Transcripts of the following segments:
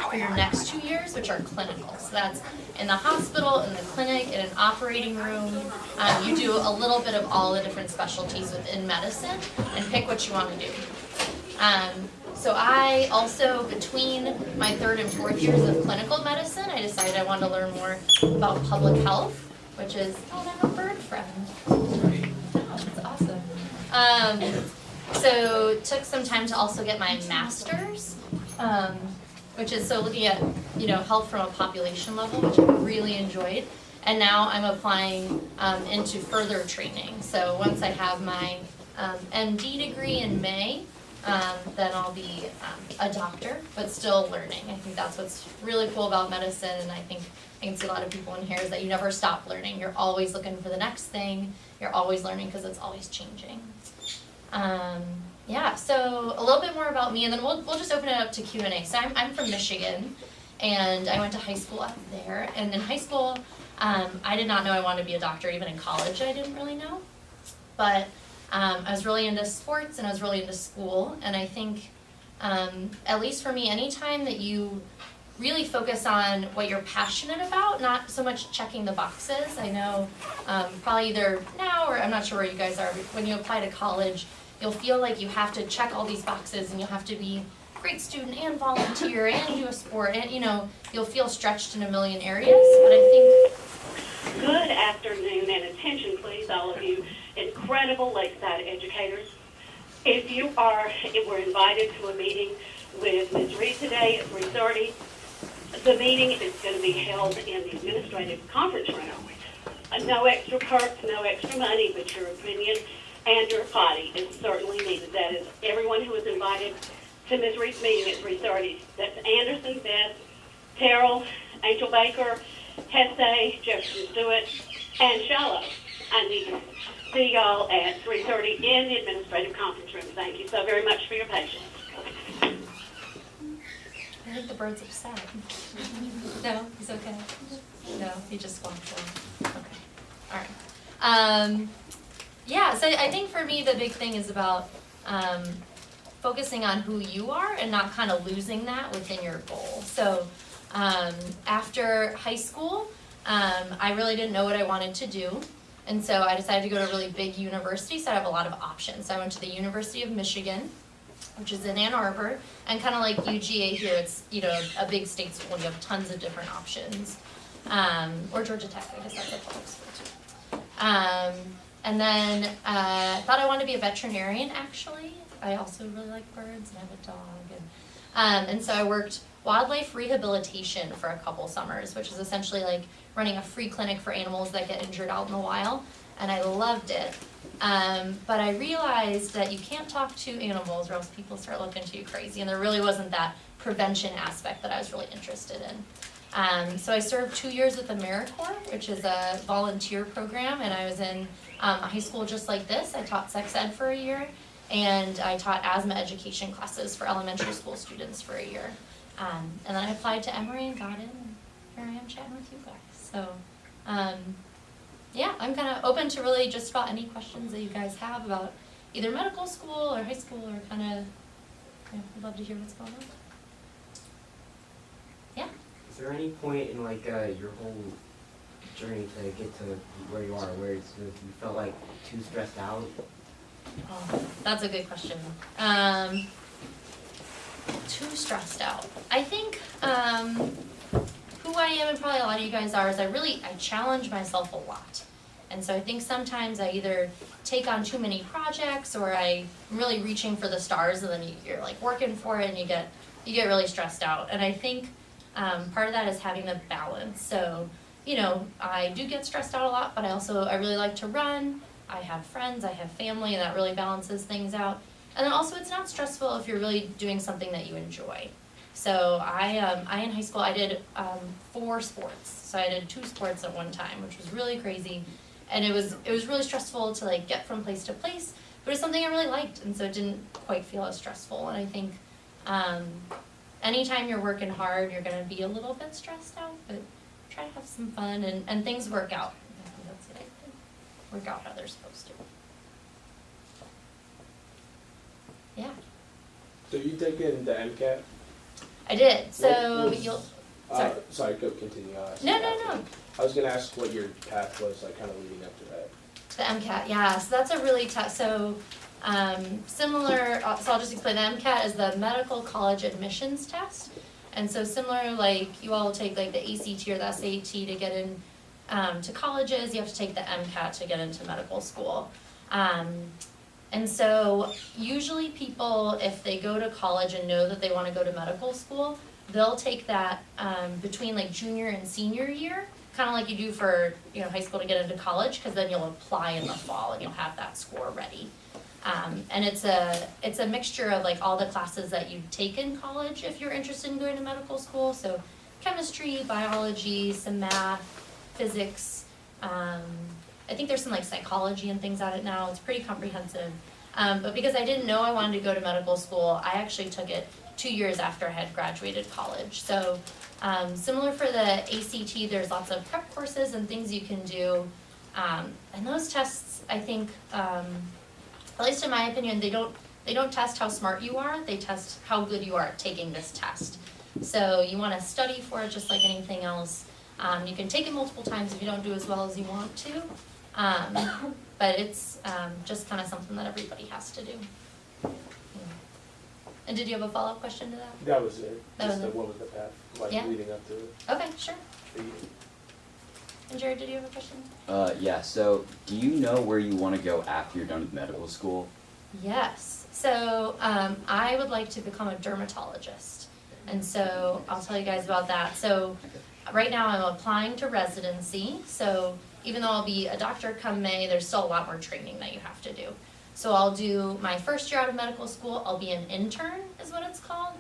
for your next 2 years, which are clinical. So that's in the hospital, in the clinic, in an operating room. You do a little bit of all the different specialties within medicine and pick what you want to do. So I also, between my 3rd and 4th years of clinical medicine, I decided I wanted to learn more about public health, which is, oh, I'm a bird friend. Oh, that's awesome. So took some time to also get my master's, which is so looking at, health from a population level, which I really enjoyed. And now I'm applying into further training. So once I have my MD degree in May, then I'll be a doctor, but still learning. I think that's what's really cool about medicine, and I think I can see a lot of people in here is that you never stop learning. You're always looking for the next thing. You're always learning because it's always changing. Yeah, so a little bit more about me, and then we'll just open it up to Q&A. So I'm from Michigan, and I went to high school up there. And in high school, I did not know I wanted to be a doctor. Even in college, I didn't really know. But I was really into sports, and I was really into school. And I think, at least for me, anytime that you really focus on what you're passionate about, not so much checking the boxes. I know probably either now or I'm not sure where you guys are, but when you apply to college, you'll feel like you have to check all these boxes and you'll have to be a great student and volunteer and do a sport, and you'll feel stretched in a million areas. But I think good afternoon, and attention please, all of you incredible Lakeside educators. If we're invited to a meeting with Ms. Reed today at 3:30. The meeting is going to be held in the administrative conference room. No extra perks, no extra money, but your opinion and your potty is certainly needed. That is everyone who is invited to Ms. Reed's meeting at 3:30. That's Anderson, Beth, Terrell, Angel Baker, Hesse, Jefferson Stewart, and Shiloh. I need to see y'all at 3:30 in the administrative conference room. Thank you so very much for your patience. I think the bird's upset. No, he's okay. No, he just walked away. Okay, all right. Yeah, so I think for me the big thing is about focusing on who you are and not kind of losing that within your goal. So after high school, I really didn't know what I wanted to do. And so I decided to go to a really big university, so I have a lot of options. So I went to the University of Michigan, which is in Ann Arbor, and kind of like UGA here, it's a big state school, you have tons of different options. Or Georgia Tech, I guess that's a public school too. And then I thought I wanted to be a veterinarian, actually. I also really like birds, and I have a dog. And so I worked wildlife rehabilitation for a couple summers, which is essentially like running a free clinic for animals that get injured out in the wild, and I loved it. But I realized that you can't talk to animals or else people start looking at you crazy, and there really wasn't that prevention aspect that I was really interested in. So I served 2 years with AmeriCorps, which is a volunteer program, and I was in a high school just like this. I taught sex ed for a year, and I taught asthma education classes for elementary school students for a year. And then I applied to Emory and got in, and here I am chatting with you guys. So, yeah, I'm kind of open to really just about any questions that you guys have about either medical school or high school, or kind of, I'd love to hear what's going on. Yeah? Is there any point in your whole journey to get to where you are, where you felt like too stressed out? Oh, that's a good question. Too stressed out. I think who I am, and probably a lot of you guys are, is I challenge myself a lot. And so I think sometimes I either take on too many projects, or I'm really reaching for the stars, and then you're like working for it and you get really stressed out. And I think part of that is having the balance. So, I do get stressed out a lot, but I really like to run. I have friends, I have family, and that really balances things out. And then also it's not stressful if you're really doing something that you enjoy. So I in high school, I did 4 sports. So I did 2 sports at one time, which was really crazy. And it was really stressful to get from place to place, but it's something I really liked, and so it didn't quite feel as stressful. And I think anytime you're working hard, you're gonna be a little bit stressed out, but try to have some fun, and things work out. I think that's it. Work out how they're supposed to. Yeah. So you taking the MCAT? I did. So What was- you'll. Sorry. Sorry, go continue. I'll ask No, you no, after. no. I was gonna ask what your path was, like, kind of leading up to that. The MCAT, yeah. So that's a really tough. So similar. So I'll just explain. The MCAT is the medical college admissions test, and so similar, like you all will take like the ACT or the SAT to get in to colleges. You have to take the MCAT to get into medical school. And so usually people, if they go to college and know that they want to go to medical school, they'll take that between like junior and senior year, kind of like you do for high school to get into college, because then you'll apply in the fall and you'll have that score ready. And it's a mixture of like all the classes that you take in college if you're interested in going to medical school. So chemistry, biology, some math, physics. I think there's some like psychology and things at it now. It's pretty comprehensive. But because I didn't know I wanted to go to medical school, I actually took it 2 years after I had graduated college. So similar for the ACT, there's lots of prep courses and things you can do. And those tests, I think, at least in my opinion, they don't test how smart you are. They test how good you are at taking this test. So you want to study for it just like anything else. You can take it multiple times if you don't do as well as you want to. But it's just kind of something that everybody has to do. Yeah. And did you have a follow-up question to that? That was it. That Just was it. what was the path, like, Yeah. leading up to it Okay, sure. for you? And Jared, did you have a question? Yeah, so do you know where you want to go after you're done with medical school? Yes. So I would like to become a dermatologist. And so I'll tell you guys about that. So right now I'm applying to residency. So even though I'll be a doctor come May, there's still a lot more training that you have to do. So I'll do my first year out of medical school, I'll be an intern is what it's called.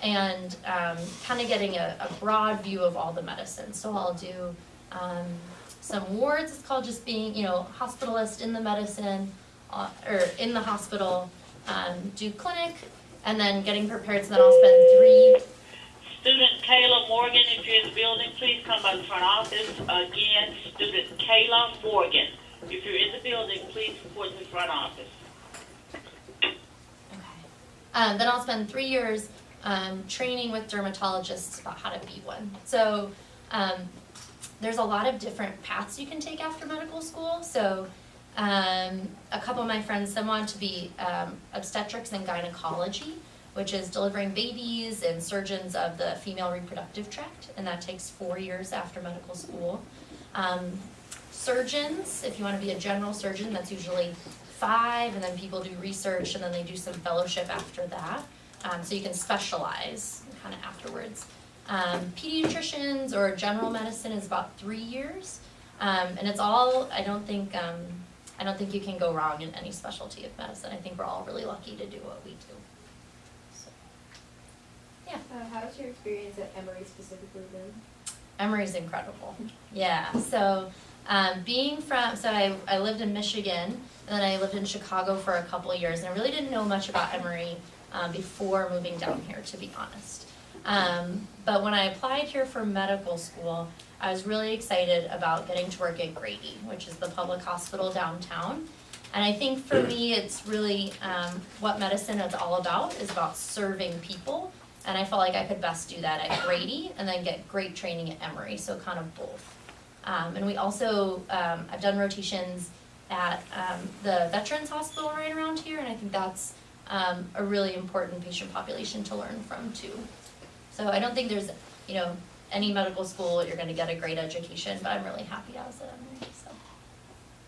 And kind of getting a broad view of all the medicine. So I'll do some wards, it's called just being, hospitalist in the medicine, or in the hospital, do clinic, and then getting prepared, so then I'll spend 3. Student Kayla Morgan, if you're in the building, please come by the front office. Again, student Kayla Morgan. If you're in the building, please report to the front office. Okay. Then I'll spend 3 years training with dermatologists about how to be one. So there's a lot of different paths you can take after medical school. So a couple of my friends, some want to be obstetrics and gynecology, which is delivering babies and surgeons of the female reproductive tract, and that takes 4 years after medical school. Surgeons, if you want to be a general surgeon, that's usually 5, and then people do research, and then they do some fellowship after that. So you can specialize kind of afterwards. Pediatricians or general medicine is about 3 years, and it's all, I don't think you can go wrong in any specialty of medicine. I think we're all really lucky to do what we do. So, yeah. How's your experience at Emory specifically been? Emory's incredible. Yeah, so I lived in Michigan, and then I lived in Chicago for a couple of years, and I really didn't know much about Emory before moving down here, to be honest. But when I applied here for medical school, I was really excited about getting to work at Grady, which is the public hospital downtown. And I think for me, it's really what medicine is all about, is about serving people. And I felt like I could best do that at Grady and then get great training at Emory, so kind of both. And we also, I've done rotations at the Veterans Hospital right around here, and I think that's a really important patient population to learn from too. So I don't think there's, any medical school you're gonna get a great education, but I'm really happy I was at Emory, so.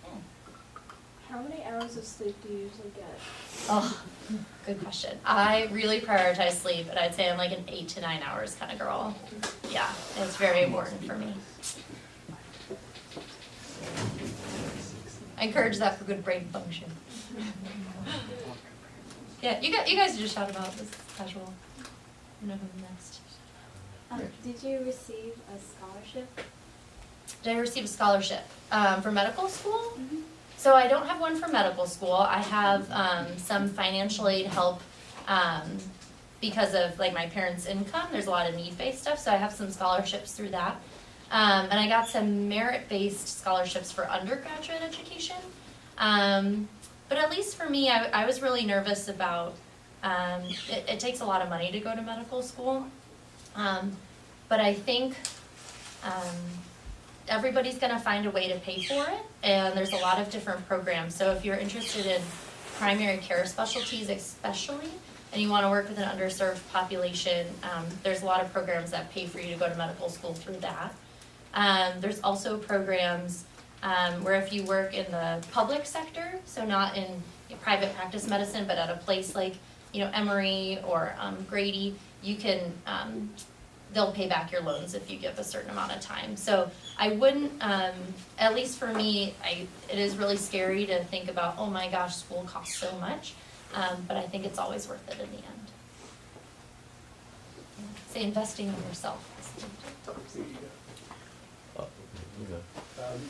Yeah. How many hours of sleep do you usually get? Oh, good question. I really prioritize sleep, and I'd say I'm like an 8 to 9 hours kind of girl. Yeah, it's very important for me. I encourage that for good brain function. Yeah, you guys just shout about this casual. You know who's next. Did you receive a scholarship? Did I receive a scholarship for medical school? Mm-hmm. So I don't have one for medical school. I have some financial aid help because of like my parents' income. There's a lot of need-based stuff, so I have some scholarships through that. And I got some merit-based scholarships for undergraduate education. But at least for me, I was really nervous about, it takes a lot of money to go to medical school. But I think, everybody's gonna find a way to pay for it, and there's a lot of different programs. So if you're interested in primary care specialties especially, and you wanna work with an underserved population, there's a lot of programs that pay for you to go to medical school through that. There's also programs, where if you work in the public sector, so not in private practice medicine, but at a place like, Emory or, Grady, you can, they'll pay back your loans if you give a certain amount of time. So I wouldn't, at least for me, it is really scary to think about, oh my gosh, school costs so much, but I think it's always worth it in the end. Say investing in yourself.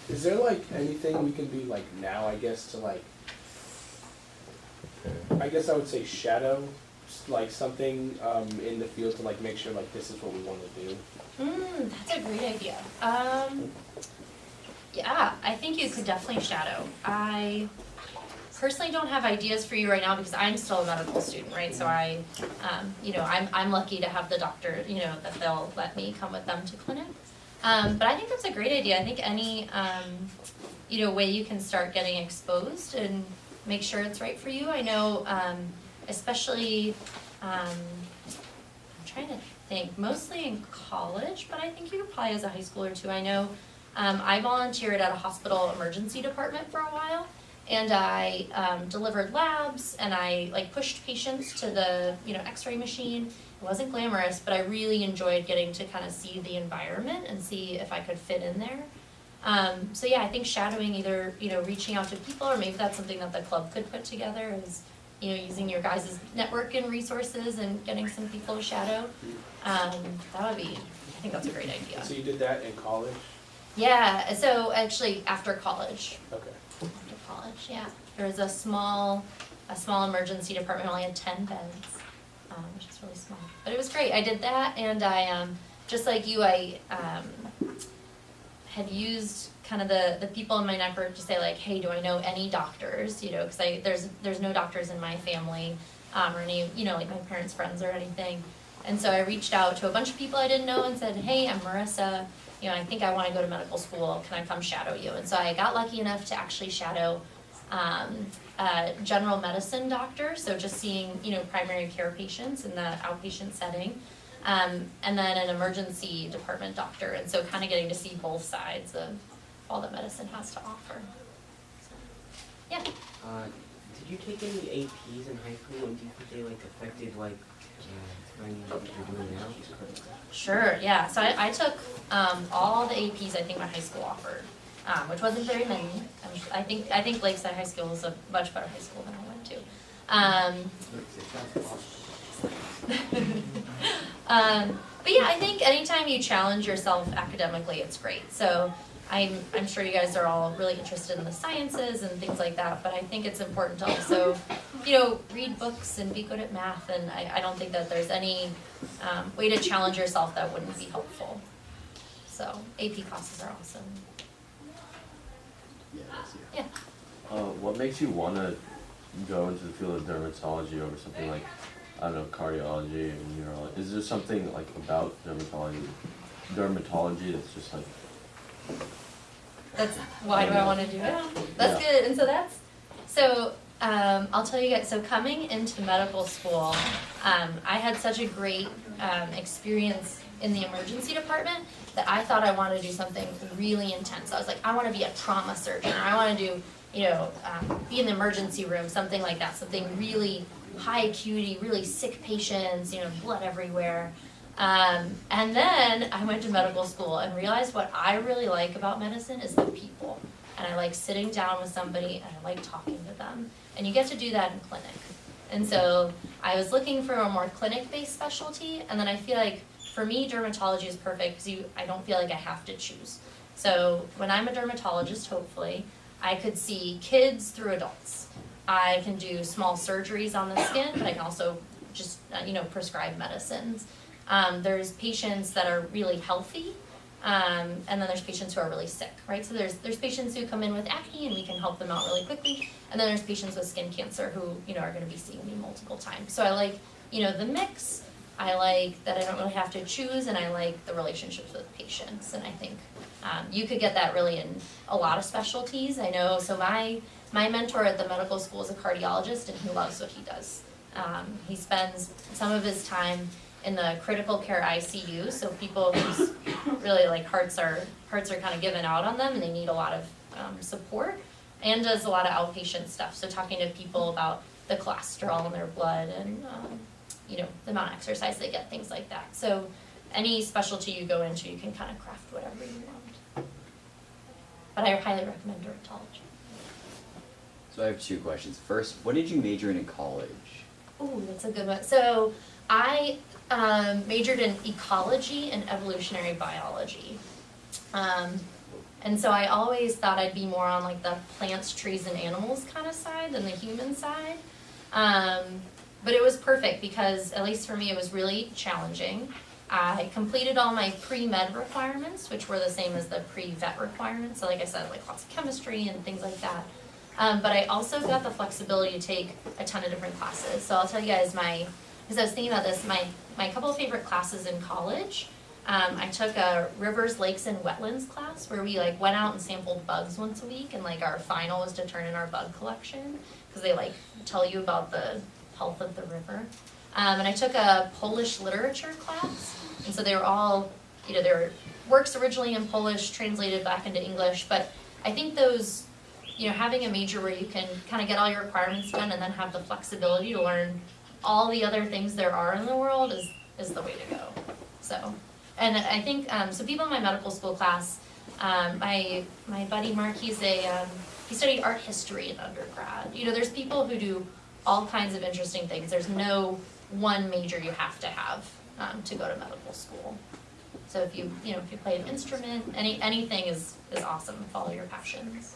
Is there like anything we can do like now, I guess, to like, I guess I would say shadow, like something in the field to like make sure like this is what we want to do? That's a great idea. Yeah, I think you could definitely shadow. I personally don't have ideas for you right now because I'm still a medical student, right? So I'm lucky to have the doctor, that they'll let me come with them to clinic. But I think that's a great idea. I think any, way you can start getting exposed and make sure it's right for you. I know, especially, I'm trying to think, mostly in college, but I think you could probably as a high schooler too. I know, I volunteered at a hospital emergency department for a while, and I delivered labs, and I pushed patients to the X-ray machine. It wasn't glamorous, but I really enjoyed getting to kind of see the environment and see if I could fit in there. So yeah, I think shadowing, either reaching out to people, or maybe that's something that the club could put together, is using your guys' network and resources and getting some people to shadow. That would be, I think that's a great idea. So you did that in college? Yeah, so actually after college. Okay. After college, yeah. There was a small emergency department, only had 10 beds, which is really small. But it was great. I did that, and I, just like you, I had used kind of the people in my network to say hey, do I know any doctors? Because there's no doctors in my family, or any, my parents' friends or anything. And so I reached out to a bunch of people I didn't know and said, hey, I'm Marissa. I think I want to go to medical school. Can I come shadow you? And so I got lucky enough to actually shadow a general medicine doctor, so just seeing, primary care patients in the outpatient setting, and then an emergency department doctor, and so kind of getting to see both sides of all that medicine has to offer. So, yeah. Did you take any APs in high school, and do you think they affected what you're doing now? Sure, yeah. So I took all the APs I think my high school offered, which wasn't very many. I think Lakeside High School was a much better high school than I went to. But yeah, I think anytime you challenge yourself academically, it's great. So I'm sure you guys are all really interested in the sciences and things like that, but I think it's important to also, read books and be good at math, and I don't think that there's any way to challenge yourself that wouldn't be helpful. So AP classes are awesome. Yeah. What makes you want to go into the field of dermatology over something like, I don't know, cardiology and neurology? Is there something about dermatology that's just That's why do I want to do it? That's good. And so I'll tell you guys, so coming into medical school, I had such a great experience in the emergency department that I thought I wanted to do something really intense. I was like, I want to be a trauma surgeon, or I want to do, be in the emergency room, something like that, something really high acuity, really sick patients, blood everywhere. And then I went to medical school and realized what I really like about medicine is the people. And I like sitting down with somebody and I like talking to them. And you get to do that in clinic. And so I was looking for a more clinic-based specialty, and then I feel like for me, dermatology is perfect because I don't feel like I have to choose. So when I'm a dermatologist, hopefully, I could see kids through adults. I can do small surgeries on the skin, but I can also just, prescribe medicines. There's patients that are really healthy, and then there's patients who are really sick, right? So there's patients who come in with acne and we can help them out really quickly, and then there's patients with skin cancer who, are gonna be seeing me multiple times. So I like, the mix, I like that I don't really have to choose, and I like the relationships with patients. And I think you could get that really in a lot of specialties. I know, so my mentor at the medical school is a cardiologist, and he loves what he does. He spends some of his time in the critical care ICU, so people whose really like hearts are kind of given out on them and they need a lot of support, and does a lot of outpatient stuff. So talking to people about the cholesterol in their blood and you know, the amount of exercise they get, things like that. So any specialty you go into, you can kind of craft whatever you want. But I highly recommend dermatology. So I have two questions. First, what did you major in college? Ooh, that's a good one. So I majored in ecology and evolutionary biology. And so I always thought I'd be more on like the plants, trees, and animals kind of side than the human side. But it was perfect because, at least for me, it was really challenging. I completed all my pre-med requirements, which were the same as the pre-vet requirements. So like I said, like lots of chemistry and things like that. But I also got the flexibility to take a ton of different classes. So I'll tell you guys because I was thinking about this, my couple of favorite classes in college. I took a rivers, lakes, and wetlands class where we like went out and sampled bugs once a week, and like our final was to turn in our bug collection because they like tell you about the health of the river. And I took a Polish literature class, and so they were all, you know, they were works originally in Polish, translated back into English, but I think those, you know, having a major where you can kind of get all your requirements done and then have the flexibility to learn all the other things there are in the world is the way to go. So, and I think, so people in my medical school class, my buddy Mark, he studied art history in undergrad. You know, there's people who do all kinds of interesting things. There's no one major you have to have to go to medical school. So if you play an instrument, anything is awesome. Follow your passions.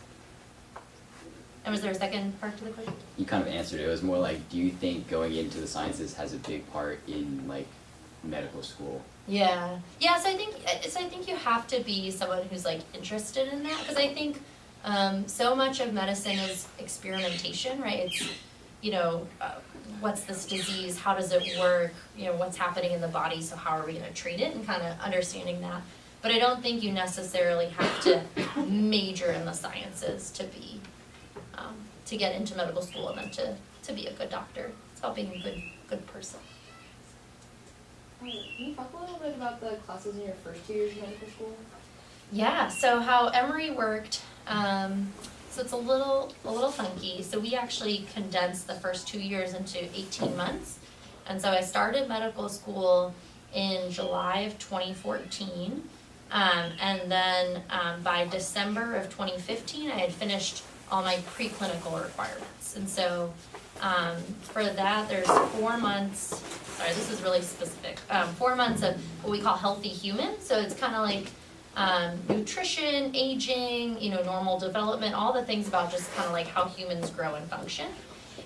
And was there a second part to the question? You kind of answered it. It was more like, do you think going into the sciences has a big part in like medical school? Yeah. So I think you have to be someone who's like interested in that, because I think so much of medicine is experimentation, right? It's, you know, what's this disease? How does it work? You know, what's happening in the body? So how are we going to treat it? And kind of understanding that. But I don't think you necessarily have to major in the sciences to be to get into medical school and then to be a good doctor. It's about being a good person. Can you talk a little bit about the classes in your first 2 years of medical school? Yeah, so how Emory worked, so it's a little funky. So we actually condensed the first 2 years into 18 months. And so I started medical school in July of 2014. And then by December of 2015, I had finished all my preclinical requirements. And so for that, there's 4 months, sorry, this is really specific, 4 months of what we call healthy human. So it's kind of like nutrition, aging, you know, normal development, all the things about just kind of like how humans grow and function.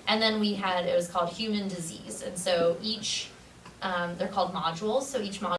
And then it was called human disease. And so each, they're called modules. So each module